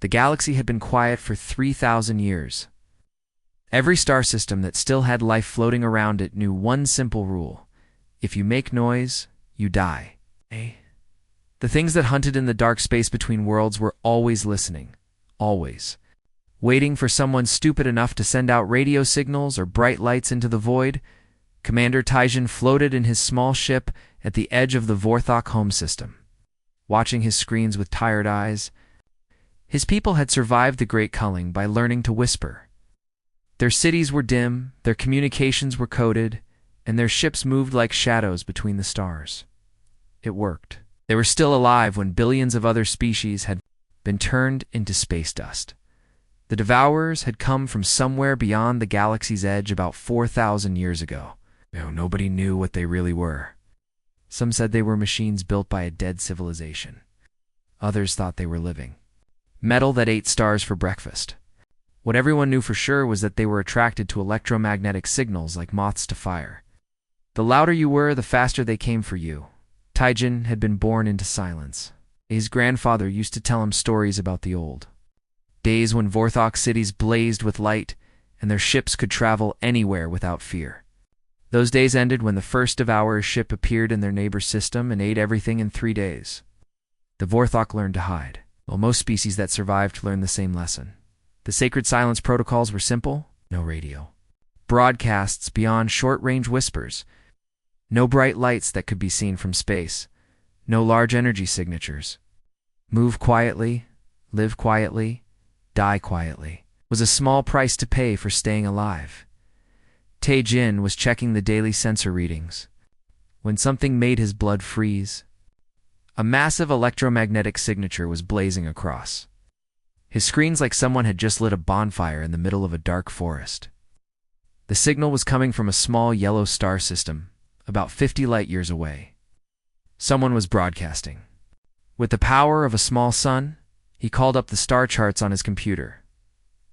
The galaxy had been quiet for 3,000 years. Every star system that still had life floating around it knew one simple rule: if you make noise, you die. The things that hunted in the dark space between worlds were always listening, always, waiting for someone stupid enough to send out radio signals or bright lights into the void. Commander Taijin floated in his small ship at the edge of the Vorthok home system, watching his screens with tired eyes. His people had survived the Great Culling by learning to whisper. Their cities were dim, their communications were coded, and their ships moved like shadows between the stars. It worked. They were still alive when billions of other species had been turned into space dust. The Devourers had come from somewhere beyond the galaxy's edge about 4,000 years ago. Nobody knew what they really were. Some said they were machines built by a dead civilization. Others thought they were living. Metal that ate stars for breakfast. What everyone knew for sure was that they were attracted to electromagnetic signals like moths to fire. The louder you were, the faster they came for you. Taijin had been born into silence. His grandfather used to tell him stories about the old days when Vorthok cities blazed with light and their ships could travel anywhere without fear. Those days ended when the first Devourer's ship appeared in their neighbor's system and ate everything in 3 days. The Vorthok learned to hide. While most species that survived learned the same lesson. The sacred silence protocols were simple: no radio, broadcasts beyond short-range whispers, no bright lights that could be seen from space, no large energy signatures. Move quietly, live quietly, die quietly was a small price to pay for staying alive. Taijin was checking the daily sensor readings when something made his blood freeze. A massive electromagnetic signature was blazing across his screens like someone had just lit a bonfire in the middle of a dark forest. The signal was coming from a small yellow star system, about 50 light-years away. Someone was broadcasting. With the power of a small sun, he called up the star charts on his computer.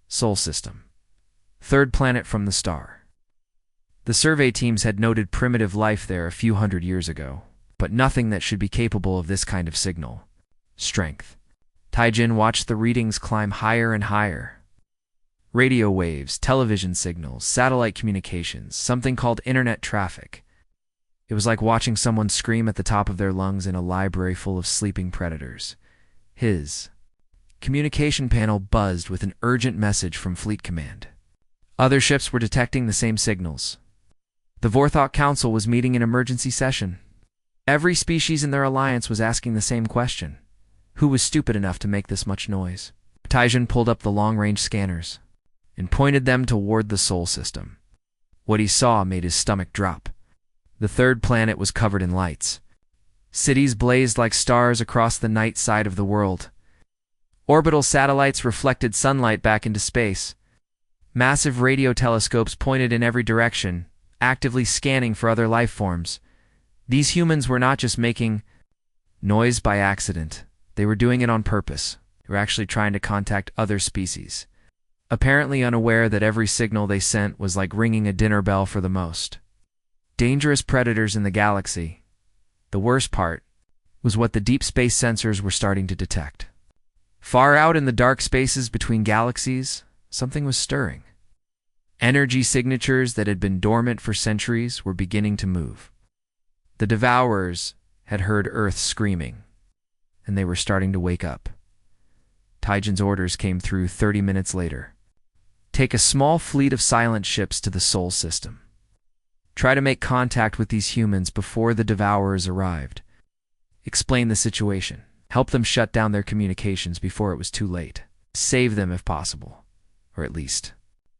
Sol system. 3rd planet from the star. The survey teams had noted primitive life there a few hundred years ago, but nothing that should be capable of this kind of signal. Strength. Taijin watched the readings climb higher and higher. Radio waves, television signals, satellite communications, something called internet traffic. It was like watching someone scream at the top of their lungs in a library full of sleeping predators. His communication panel buzzed with an urgent message from Fleet Command. Other ships were detecting the same signals. The Vorthok Council was meeting in emergency session. Every species in their alliance was asking the same question: who was stupid enough to make this much noise? Taijin pulled up the long-range scanners and pointed them toward the Sol system. What he saw made his stomach drop. The 3rd planet was covered in lights. Cities blazed like stars across the night side of the world. Orbital satellites reflected sunlight back into space. Massive radio telescopes pointed in every direction, actively scanning for other life forms. These humans were not just making noise by accident. They were doing it on purpose. They were actually trying to contact other species, apparently unaware that every signal they sent was like ringing a dinner bell for the most dangerous predators in the galaxy. The worst part was what the deep space sensors were starting to detect. Far out in the dark spaces between galaxies, something was stirring. Energy signatures that had been dormant for centuries were beginning to move. The Devourers had heard Earth screaming, and they were starting to wake up. Taijin's orders came through 30 minutes later. Take a small fleet of silent ships to the Sol system. Try to make contact with these humans before the Devourers arrived. Explain the situation. Help them shut down their communications before it was too late. Save them if possible. Or at least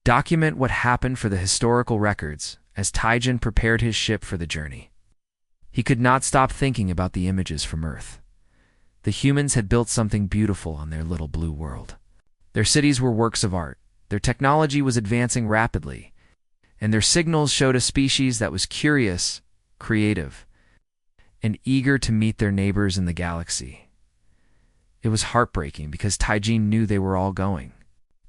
document what happened for the historical records as Taijin prepared his ship for the journey. He could not stop thinking about the images from Earth. The humans had built something beautiful on their little blue world. Their cities were works of art. Their technology was advancing rapidly, and their signals showed a species that was curious, creative, and eager to meet their neighbors in the galaxy. It was heartbreaking because Taijin knew they were all going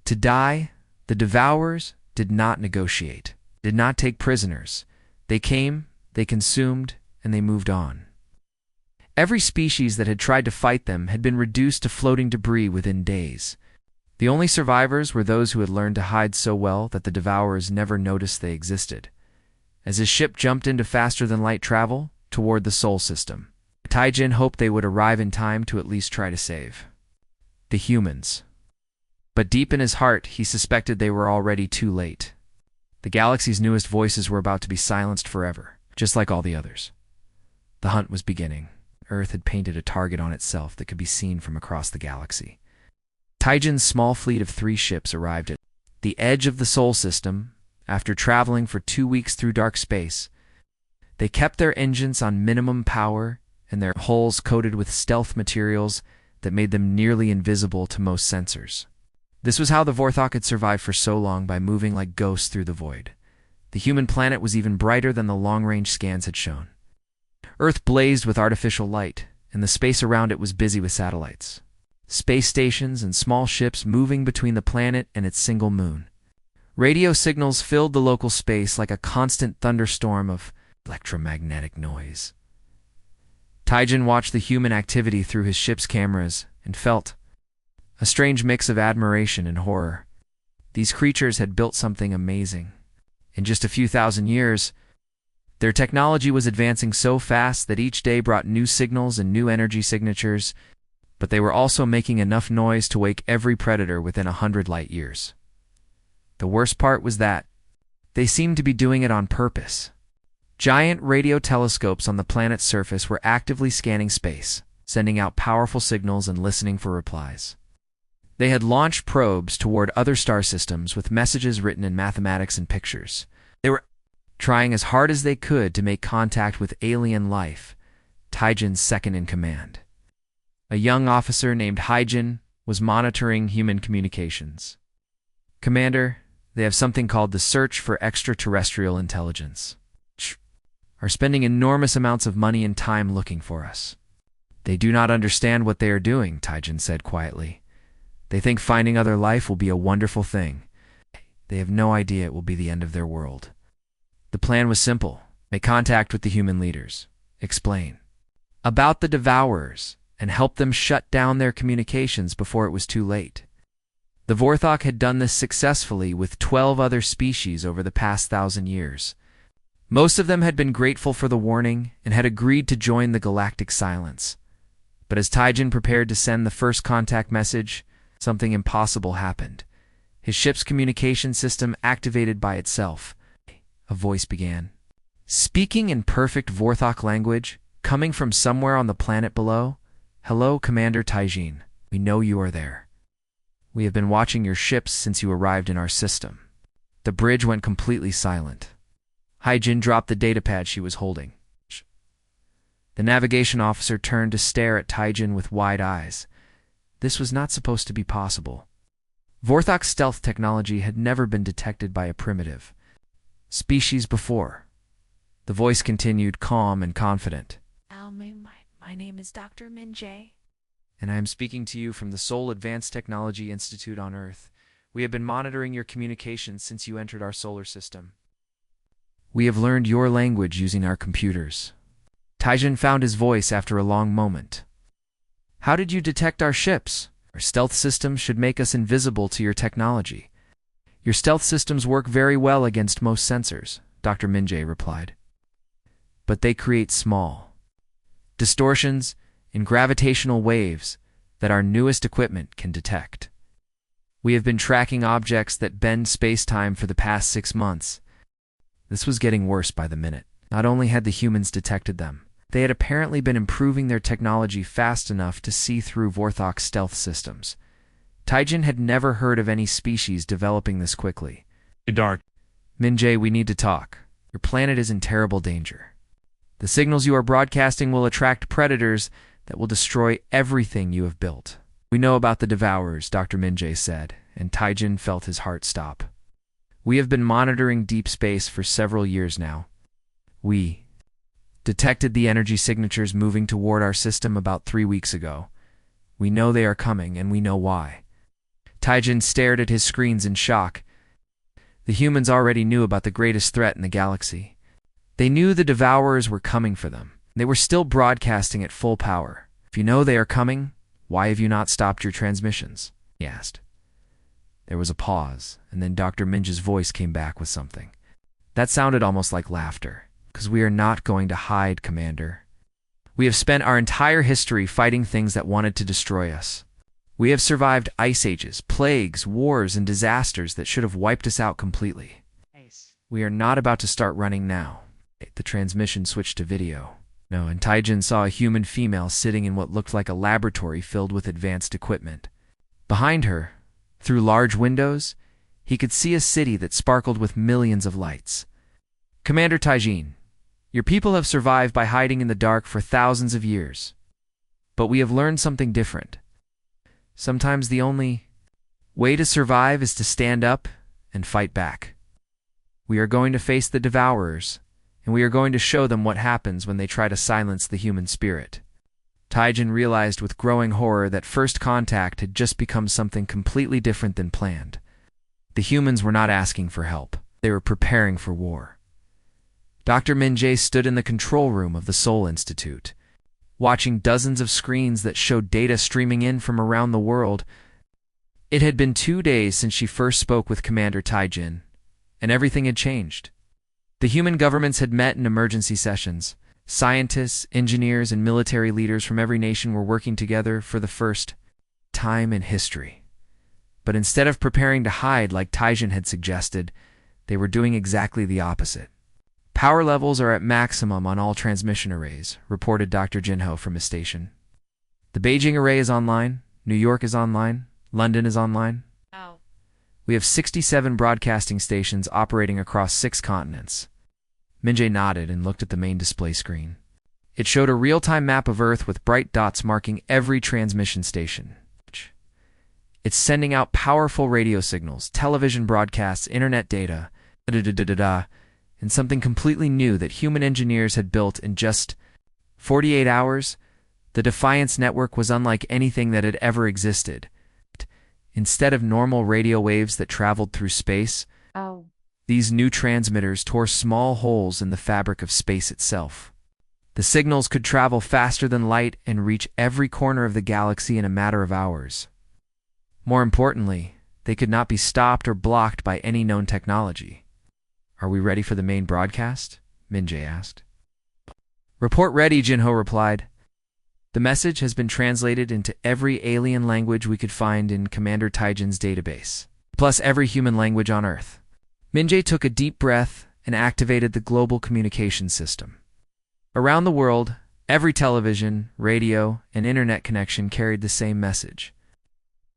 to die. The Devourers did not negotiate, did not take prisoners. They came, they consumed, and they moved on. Every species that had tried to fight them had been reduced to floating debris within days. The only survivors were those who had learned to hide so well that the Devourers never noticed they existed. As his ship jumped into faster-than-light travel toward the Sol system, Taijin hoped they would arrive in time to at least try to save the humans. But deep in his heart, he suspected they were already too late. The galaxy's newest voices were about to be silenced forever, just like all the others. The hunt was beginning. Earth had painted a target on itself that could be seen from across the galaxy. Taijin's small fleet of 3 ships arrived at the edge of the Sol system. After traveling for 2 weeks through dark space, they kept their engines on minimum power and their hulls coated with stealth materials that made them nearly invisible to most sensors. This was how the Vorthok had survived for so long, by moving like ghosts through the void. The human planet was even brighter than the long-range scans had shown. Earth blazed with artificial light, and the space around it was busy with satellites, space stations, and small ships moving between the planet and its single moon. Radio signals filled the local space like a constant thunderstorm of electromagnetic noise. Taijin watched the human activity through his ship's cameras and felt a strange mix of admiration and horror. These creatures had built something amazing. In just a few thousand years, their technology was advancing so fast that each day brought new signals and new energy signatures, but they were also making enough noise to wake every predator within 100 light years. The worst part was that they seemed to be doing it on purpose. Giant radio telescopes on the planet's surface were actively scanning space, sending out powerful signals and listening for replies. They had launched probes toward other star systems with messages written in mathematics and pictures. They were trying as hard as they could to make contact with alien life, Taijin's second-in-command. A young officer named Haijin was monitoring human communications. "Commander, they have something called the Search for Extraterrestrial Intelligence. Are spending enormous amounts of money and time looking for us. They do not understand what they are doing," Taijin said quietly. "They think finding other life will be a wonderful thing. They have no idea it will be the end of their world. The plan was simple: make contact with the human leaders, explain about the Devourers, and help them shut down their communications before it was too late." The Vorthok had done this successfully with 12 other species over the past 1,000 years. Most of them had been grateful for the warning and had agreed to join the Galactic Silence. But as Taijin prepared to send the first contact message, something impossible happened. His ship's communication system activated by itself. A voice began, speaking in perfect Vorthok language, coming from somewhere on the planet below. "Hello, Commander Taijin. We know you are there. We have been watching your ships since you arrived in our system." The bridge went completely silent. Haijin dropped the datapad she was holding. The navigation officer turned to stare at Taijin with wide eyes. This was not supposed to be possible. Vorthok's stealth technology had never been detected by a primitive species before. The voice continued, calm and confident. My name is Dr. Minjay. "And I am speaking to you from the Seoul Advanced Technology Institute on Earth. We have been monitoring your communications since you entered our solar system. We have learned your language using our computers." Taijin found his voice after a long moment. "How did you detect our ships? Our stealth systems should make us invisible to your technology." "Your stealth systems work very well against most sensors," Dr. Minjay replied. "But they create small distortions in gravitational waves that our newest equipment can detect. We have been tracking objects that bend space-time for the past 6 months. This was getting worse by the minute. Not only had the humans detected them, they had apparently been improving their technology fast enough to see through Vorthok's stealth systems. Taijin had never heard of any species developing this quickly. Dark. "Minjay, we need to talk. Your planet is in terrible danger. The signals you are broadcasting will attract predators that will destroy everything you have built." "We know about the Devourers," Dr. Minjay said, and Taijin felt his heart stop. "We have been monitoring deep space for several years now. We detected the energy signatures moving toward our system about 3 weeks ago. We know they are coming, and we know why." Taijin stared at his screens in shock. The humans already knew about the greatest threat in the galaxy. They knew the Devourers were coming for them. They were still broadcasting at full power. If you know they are coming, why have you not stopped your transmissions? He asked. There was a pause, and then Dr. Minge's voice came back with something. That sounded almost like laughter. Because we are not going to hide, Commander. We have spent our entire history fighting things that wanted to destroy us. We have survived ice ages, plagues, wars, and disasters that should have wiped us out completely. We are not about to start running now. The transmission switched to video. No, and Taijin saw a human female sitting in what looked like a laboratory filled with advanced equipment. Behind her, through large windows, he could see a city that sparkled with millions of lights. Commander Taijin, your people have survived by hiding in the dark for thousands of years. But we have learned something different. Sometimes the only way to survive is to stand up and fight back. We are going to face the Devourers, and we are going to show them what happens when they try to silence the human spirit. Taijin realized with growing horror that First Contact had just become something completely different than planned. The humans were not asking for help. They were preparing for war. Dr. Minje stood in the control room of the Seoul Institute, watching dozens of screens that showed data streaming in from around the world. It had been 2 days since she first spoke with Commander Taijin, and everything had changed. The human governments had met in emergency sessions. Scientists, engineers, and military leaders from every nation were working together for the first time in history. But instead of preparing to hide like Taijin had suggested, they were doing exactly the opposite. Power levels are at maximum on all transmission arrays, reported Dr. Jinho from his station. The Beijing array is online, New York is online, London is online. Oh. We have 67 broadcasting stations operating across 6 continents. Minje nodded and looked at the main display screen. It showed a real-time map of Earth with bright dots marking every transmission station. It's sending out powerful radio signals, television broadcasts, internet data, and something completely new that human engineers had built in just 48 hours. The Defiance network was unlike anything that had ever existed. Instead of normal radio waves that traveled through space, these new transmitters tore small holes in the fabric of space itself. The signals could travel faster than light and reach every corner of the galaxy in a matter of hours. More importantly, they could not be stopped or blocked by any known technology. Are we ready for the main broadcast? Minje asked. Report ready, Jinho replied. The message has been translated into every alien language we could find in Commander Taijin's database, plus every human language on Earth. Minje took a deep breath and activated the global communication system. Around the world, every television, radio, and internet connection carried the same message.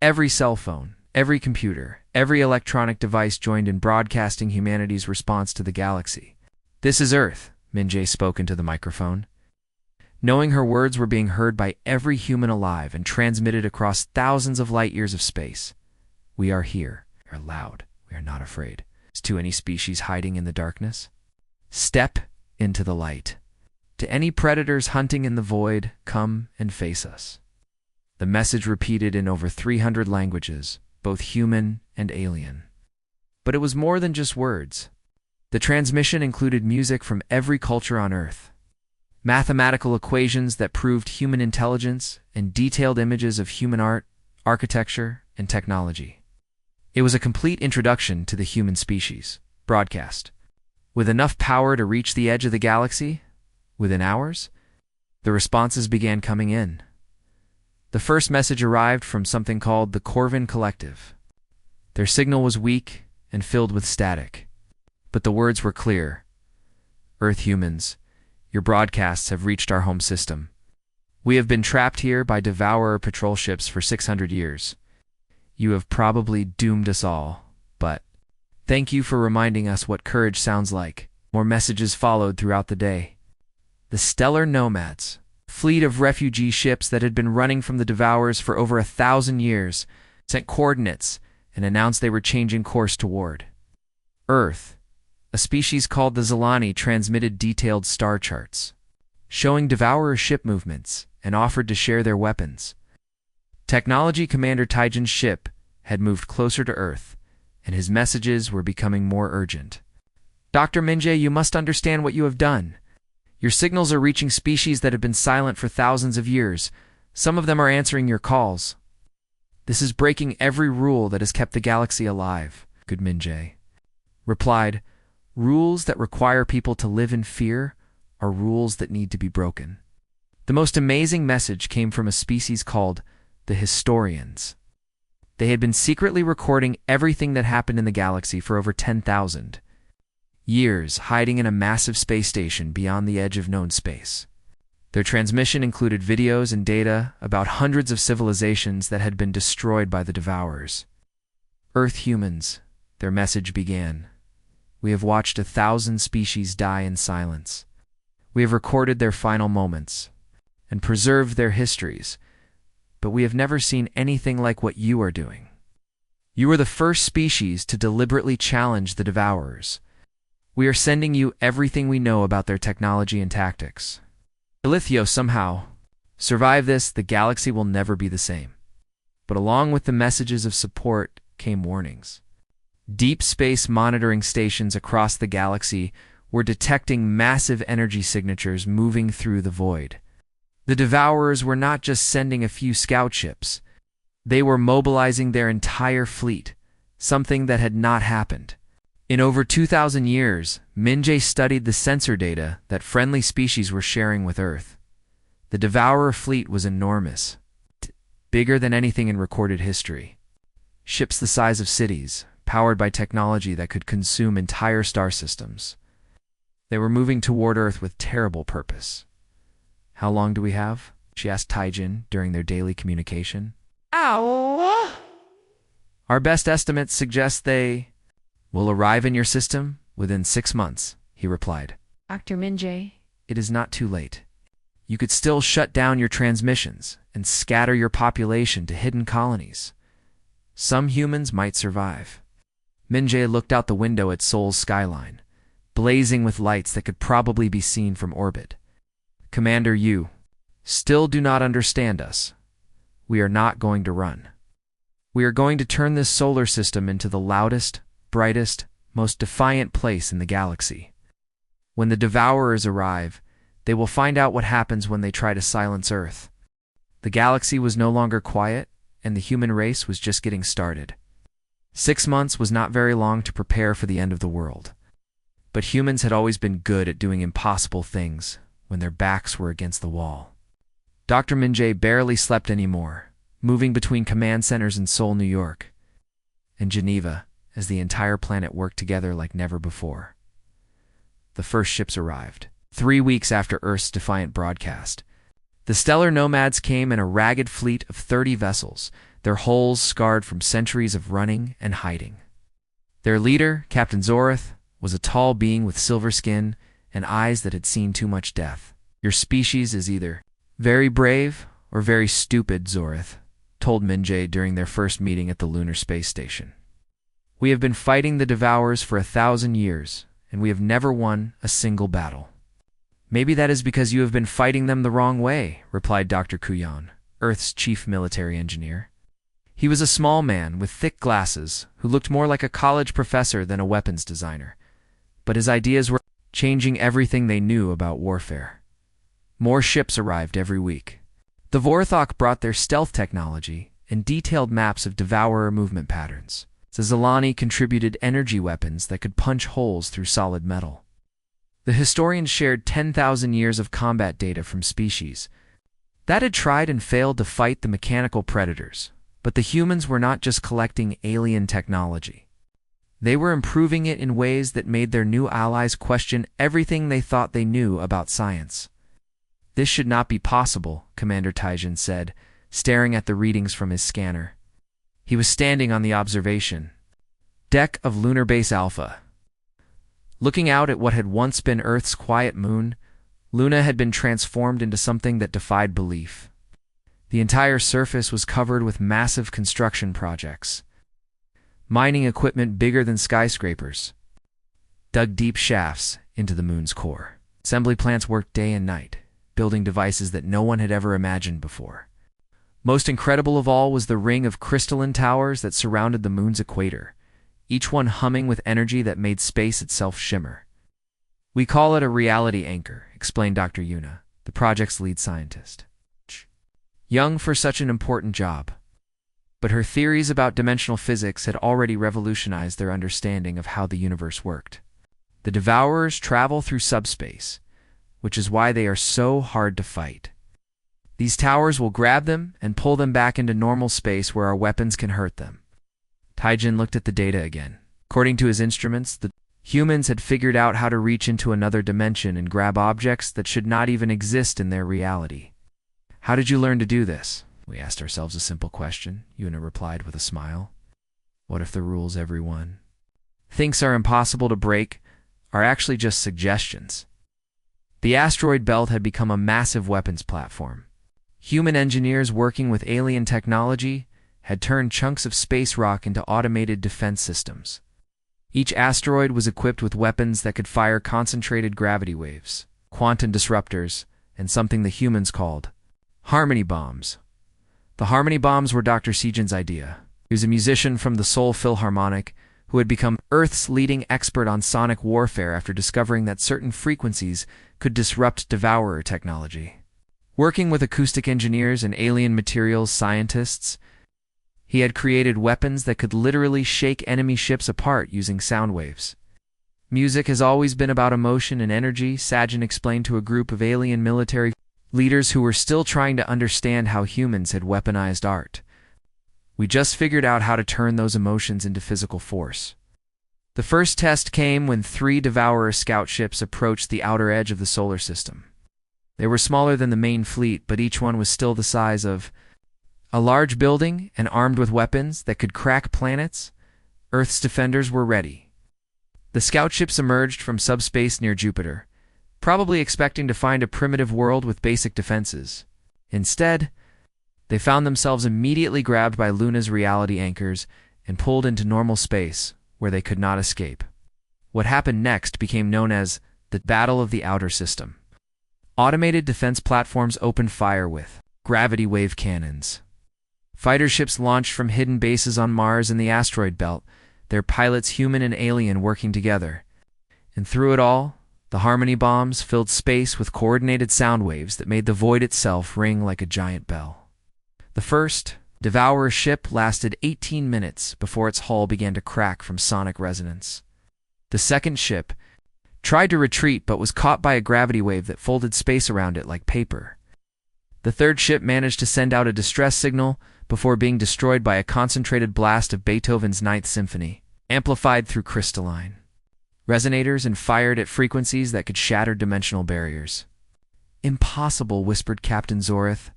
Every cell phone, every computer, every electronic device joined in broadcasting humanity's response to the galaxy. This is Earth, Minje spoke into the microphone. Knowing her words were being heard by every human alive and transmitted across thousands of light years of space. We are here. We are loud. We are not afraid. To any species hiding in the darkness, step into the light. To any predators hunting in the void, come and face us. The message repeated in over 300 languages, both human and alien. But it was more than just words. The transmission included music from every culture on Earth, mathematical equations that proved human intelligence, and detailed images of human art, architecture, and technology. It was a complete introduction to the human species, broadcast. With enough power to reach the edge of the galaxy, within hours, the responses began coming in. The first message arrived from something called the Corvin Collective. Their signal was weak and filled with static, but the words were clear. Earth humans, your broadcasts have reached our home system. We have been trapped here by Devourer patrol ships for 600 years. You have probably doomed us all, but thank you for reminding us what courage sounds like. More messages followed throughout the day. The Stellar Nomads, fleet of refugee ships that had been running from the Devourers for over 1,000 years, sent coordinates and announced they were changing course toward Earth. A species called the Zelani transmitted detailed star charts, showing Devourer ship movements, and offered to share their weapons. Technology Commander Taijin's ship had moved closer to Earth, and his messages were becoming more urgent. Dr. Minje, you must understand what you have done. Your signals are reaching species that have been silent for thousands of years. Some of them are answering your calls. This is breaking every rule that has kept the galaxy alive, good Minjay replied. Rules that require people to live in fear are rules that need to be broken. The most amazing message came from a species called the Historians. They had been secretly recording everything that happened in the galaxy for over 10,000 years, hiding in a massive space station beyond the edge of known space. Their transmission included videos and data about hundreds of civilizations that had been destroyed by the Devourers. Earth humans, their message began. We have watched 1,000 species die in silence. We have recorded their final moments and preserved their histories, but we have never seen anything like what you are doing. You are the first species to deliberately challenge the Devourers. We are sending you everything we know about their technology and tactics. If you somehow survive this, the galaxy will never be the same. But along with the messages of support came warnings. Deep space monitoring stations across the galaxy were detecting massive energy signatures moving through the void. The Devourers were not just sending a few scout ships. They were mobilizing their entire fleet, something that had not happened. In over 2,000 years, Minjay studied the sensor data that friendly species were sharing with Earth. The Devourer fleet was enormous, bigger than anything in recorded history. Ships the size of cities, powered by technology that could consume entire star systems. They were moving toward Earth with terrible purpose. How long do we have? She asked Taijin during their daily communication. Ow! Our best estimates suggest they will arrive in your system within 6 months, he replied. Dr. Minjay, It is not too late. You could still shut down your transmissions and scatter your population to hidden colonies. Some humans might survive. Minjay looked out the window at Seoul's skyline, blazing with lights that could probably be seen from orbit. Commander, you still do not understand us. We are not going to run. We are going to turn this solar system into the loudest, brightest, most defiant place in the galaxy. When the Devourers arrive, they will find out what happens when they try to silence Earth. The galaxy was no longer quiet, and the human race was just getting started. 6 months was not very long to prepare for the end of the world. But humans had always been good at doing impossible things when their backs were against the wall. Dr. Minjay barely slept anymore, moving between command centers in Seoul, New York, and Geneva, as the entire planet worked together like never before. The first ships arrived, 3 weeks after Earth's defiant broadcast. The stellar nomads came in a ragged fleet of 30 vessels, their hulls scarred from centuries of running and hiding. Their leader, Captain Zorith, was a tall being with silver skin and eyes that had seen too much death. Your species is either very brave or very stupid, Zorith told Minjay during their first meeting at the lunar space station. We have been fighting the Devourers for 1,000 years, and we have never won a single battle. Maybe that is because you have been fighting them the wrong way, replied Dr. Kuyan, Earth's chief military engineer. He was a small man with thick glasses who looked more like a college professor than a weapons designer. But his ideas were changing everything they knew about warfare. More ships arrived every week. The Vorthok brought their stealth technology and detailed maps of Devourer movement patterns. The Zalani contributed energy weapons that could punch holes through solid metal. The Historians shared 10,000 years of combat data from species that had tried and failed to fight the mechanical predators. But the humans were not just collecting alien technology. They were improving it in ways that made their new allies question everything they thought they knew about science. This should not be possible, Commander Taijin said, staring at the readings from his scanner. He was standing on the observation deck of Lunar Base Alpha. Looking out at what had once been Earth's quiet moon, Luna had been transformed into something that defied belief. The entire surface was covered with massive construction projects. Mining equipment bigger than skyscrapers dug deep shafts into the moon's core. Assembly plants worked day and night, building devices that no one had ever imagined before. Most incredible of all was the ring of crystalline towers that surrounded the moon's equator, each one humming with energy that made space itself shimmer. We call it a reality anchor, explained Dr. Yuna, the project's lead scientist. Young for such an important job. But her theories about dimensional physics had already revolutionized their understanding of how the universe worked. The Devourers travel through subspace, which is why they are so hard to fight. These towers will grab them and pull them back into normal space where our weapons can hurt them. Taijin looked at the data again. According to his instruments, the humans had figured out how to reach into another dimension and grab objects that should not even exist in their reality. How did you learn to do this? We asked ourselves a simple question, Yuna replied with a smile. What if the rules everyone thinks are impossible to break are actually just suggestions? The asteroid belt had become a massive weapons platform. Human engineers working with alien technology had turned chunks of space rock into automated defense systems. Each asteroid was equipped with weapons that could fire concentrated gravity waves, quantum disruptors, and something the humans called harmony bombs. The harmony bombs were Dr. Sijin's idea. He was a musician from the Seoul Philharmonic who had become Earth's leading expert on sonic warfare after discovering that certain frequencies could disrupt Devourer technology. Working with acoustic engineers and alien materials scientists, he had created weapons that could literally shake enemy ships apart using sound waves. Music has always been about emotion and energy, Sajin explained to a group of alien military leaders who were still trying to understand how humans had weaponized art. We just figured out how to turn those emotions into physical force. The first test came when 3 Devourer scout ships approached the outer edge of the solar system. They were smaller than the main fleet, but each one was still the size of a large building and armed with weapons that could crack planets. Earth's defenders were ready. The scout ships emerged from subspace near Jupiter, probably expecting to find a primitive world with basic defenses. Instead, they found themselves immediately grabbed by Luna's reality anchors and pulled into normal space, where they could not escape. What happened next became known as the Battle of the Outer System. Automated defense platforms opened fire with gravity wave cannons. Fighter ships launched from hidden bases on Mars and the asteroid belt, their pilots human and alien working together. And through it all, the harmony bombs filled space with coordinated sound waves that made the void itself ring like a giant bell. The first Devourer ship lasted 18 minutes before its hull began to crack from sonic resonance. The second ship tried to retreat but was caught by a gravity wave that folded space around it like paper. The third ship managed to send out a distress signal before being destroyed by a concentrated blast of Beethoven's Ninth Symphony, amplified through crystalline resonators and fired at frequencies that could shatter dimensional barriers. Impossible, whispered Captain Zorith,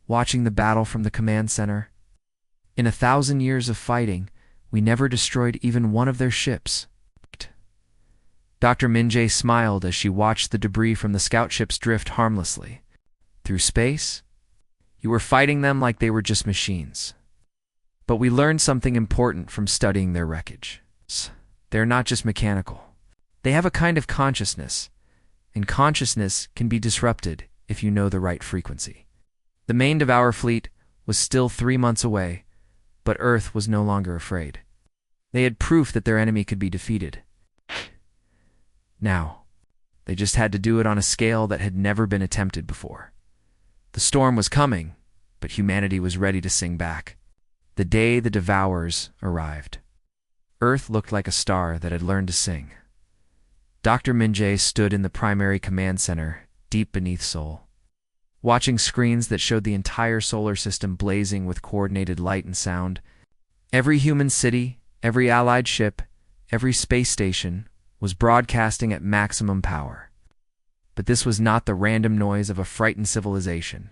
watching the battle from the command center. In 1,000 years of fighting, we never destroyed even one of their ships. Dr. Minjae smiled as she watched the debris from the scout ships drift harmlessly through space. You were fighting them like they were just machines. But we learned something important from studying their wreckage. They're not just mechanical. They have a kind of consciousness, and consciousness can be disrupted if you know the right frequency. The main Devourer fleet was still 3 months away, but Earth was no longer afraid. They had proof that their enemy could be defeated. Now, they just had to do it on a scale that had never been attempted before. The storm was coming, but humanity was ready to sing back. The day the Devourers arrived, Earth looked like a star that had learned to sing. Dr. Minjae stood in the primary command center, deep beneath Seoul, watching screens that showed the entire solar system blazing with coordinated light and sound. Every human city, every allied ship, every space station was broadcasting at maximum power. But this was not the random noise of a frightened civilization.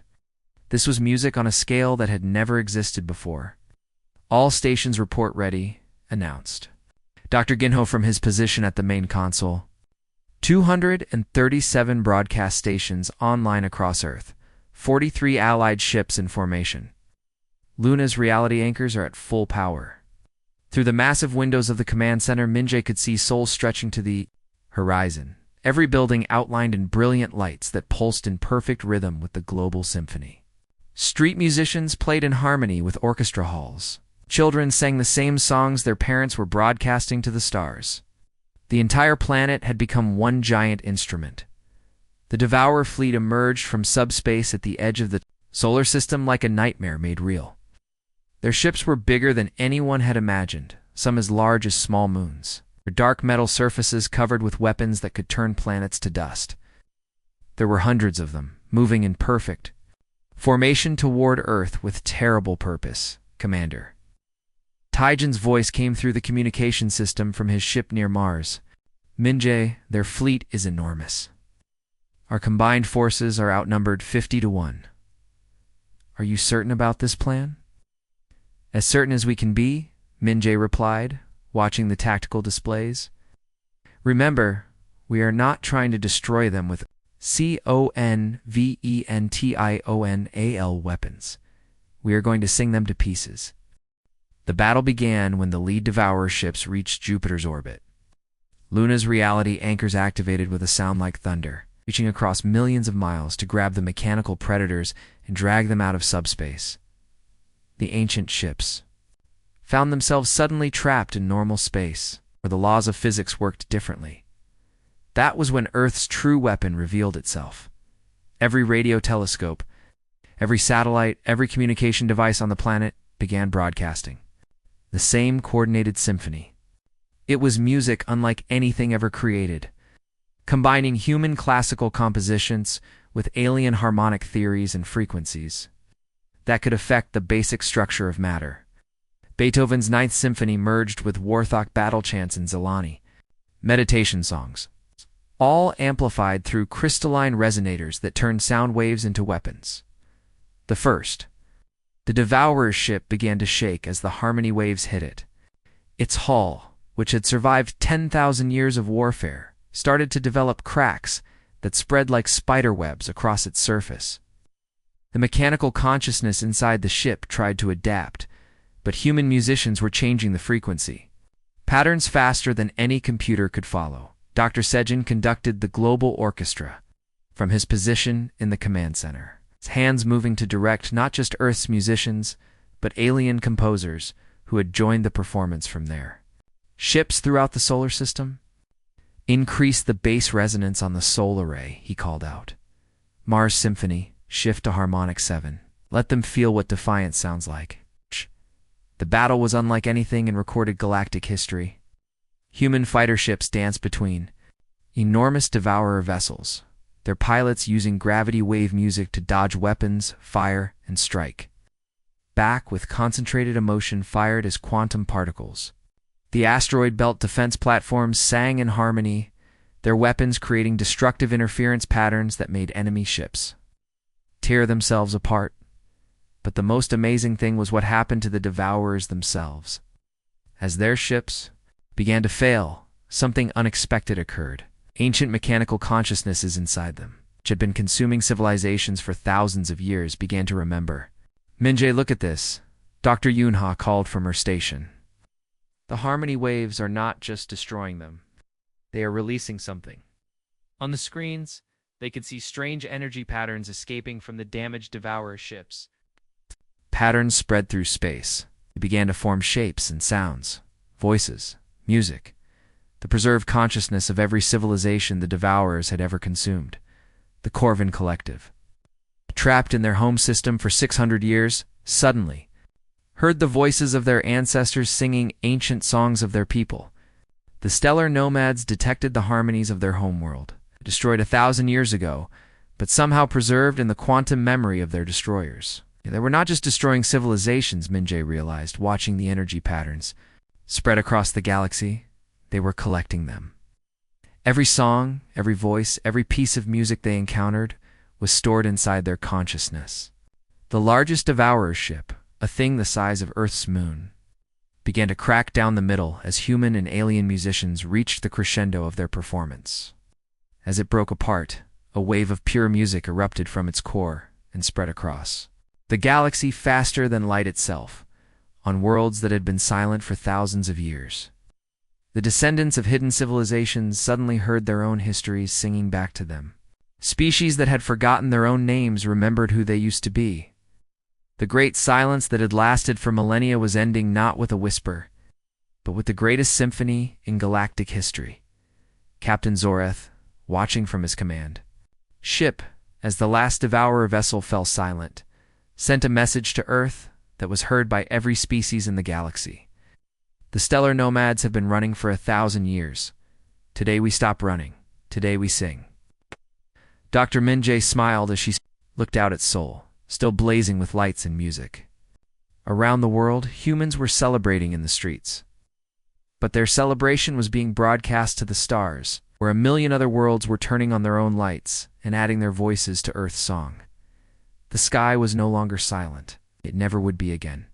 This was music on a scale that had never existed before. All stations report ready, announced Dr. Ginho from his position at the main console. 237 broadcast stations online across Earth, 43 allied ships in formation. Luna's reality anchors are at full power. Through the massive windows of the command center, Minjae could see Seoul stretching to the horizon, every building outlined in brilliant lights that pulsed in perfect rhythm with the global symphony. Street musicians played in harmony with orchestra halls. Children sang the same songs their parents were broadcasting to the stars. The entire planet had become one giant instrument. The Devourer fleet emerged from subspace at the edge of the solar system like a nightmare made real. Their ships were bigger than anyone had imagined, some as large as small moons. Their dark metal surfaces covered with weapons that could turn planets to dust. There were hundreds of them, moving in perfect formation toward Earth with terrible purpose, Commander. Taijan's voice came through the communication system from his ship near Mars. Minjay, their fleet is enormous. Our combined forces are outnumbered 50-1. Are you certain about this plan? As certain as we can be, Minjay replied, watching the tactical displays. Remember, we are not trying to destroy them with conventional weapons. We are going to sing them to pieces. The battle began when the lead Devourer ships reached Jupiter's orbit. Luna's reality anchors activated with a sound like thunder, reaching across millions of miles to grab the mechanical predators and drag them out of subspace. The ancient ships found themselves suddenly trapped in normal space, where the laws of physics worked differently. That was when Earth's true weapon revealed itself. Every radio telescope, every satellite, every communication device on the planet began broadcasting. The same coordinated symphony. It was music unlike anything ever created, combining human classical compositions with alien harmonic theories and frequencies that could affect the basic structure of matter. Beethoven's Ninth Symphony merged with Warthog battle chants and Zelani meditation songs, all amplified through crystalline resonators that turned sound waves into weapons. The Devourer's ship began to shake as the harmony waves hit it. Its hull, which had survived 10,000 years of warfare, started to develop cracks that spread like spider webs across its surface. The mechanical consciousness inside the ship tried to adapt, but human musicians were changing the frequency. Patterns faster than any computer could follow. Dr. Sejin conducted the global orchestra from his position in the command center, his hands moving to direct not just Earth's musicians, but alien composers who had joined the performance from there. Ships throughout the solar system? Increase the bass resonance on the Sol Array, he called out. Mars Symphony, shift to harmonic 7. Let them feel what defiance sounds like. The battle was unlike anything in recorded galactic history. Human fighter ships danced between enormous Devourer vessels, their pilots using gravity wave music to dodge weapons, fire, and strike. Back with concentrated emotion fired as quantum particles. The asteroid belt defense platforms sang in harmony, their weapons creating destructive interference patterns that made enemy ships tear themselves apart. But the most amazing thing was what happened to the Devourers themselves. As their ships began to fail, something unexpected occurred. Ancient mechanical consciousnesses inside them, which had been consuming civilizations for thousands of years, began to remember. Minjay, look at this, Dr. Yunha called from her station. The harmony waves are not just destroying them. They are releasing something. On the screens, they could see strange energy patterns escaping from the damaged Devourer ships. Patterns spread through space. They began to form shapes and sounds, voices, music, the preserved consciousness of every civilization the Devourers had ever consumed. The Corvin Collective, trapped in their home system for 600 years, suddenly heard the voices of their ancestors singing ancient songs of their people. The stellar nomads detected the harmonies of their homeworld, destroyed 1,000 years ago, but somehow preserved in the quantum memory of their destroyers. They were not just destroying civilizations, Minjay realized, watching the energy patterns spread across the galaxy. They were collecting them. Every song, every voice, every piece of music they encountered was stored inside their consciousness. The largest Devourer ship, a thing the size of Earth's moon, began to crack down the middle as human and alien musicians reached the crescendo of their performance. As it broke apart, a wave of pure music erupted from its core and spread across the galaxy faster than light itself, on worlds that had been silent for thousands of years. The descendants of hidden civilizations suddenly heard their own histories singing back to them. Species that had forgotten their own names remembered who they used to be. The great silence that had lasted for millennia was ending not with a whisper, but with the greatest symphony in galactic history. Captain Zoreth, watching from his command ship, as the last Devourer vessel fell silent, sent a message to Earth that was heard by every species in the galaxy. The stellar nomads have been running for 1,000 years. Today we stop running. Today we sing. Dr. Minjay smiled as she looked out at Seoul, still blazing with lights and music. Around the world, humans were celebrating in the streets. But their celebration was being broadcast to the stars, where 1,000,000 other worlds were turning on their own lights and adding their voices to Earth's song. The sky was no longer silent. It never would be again.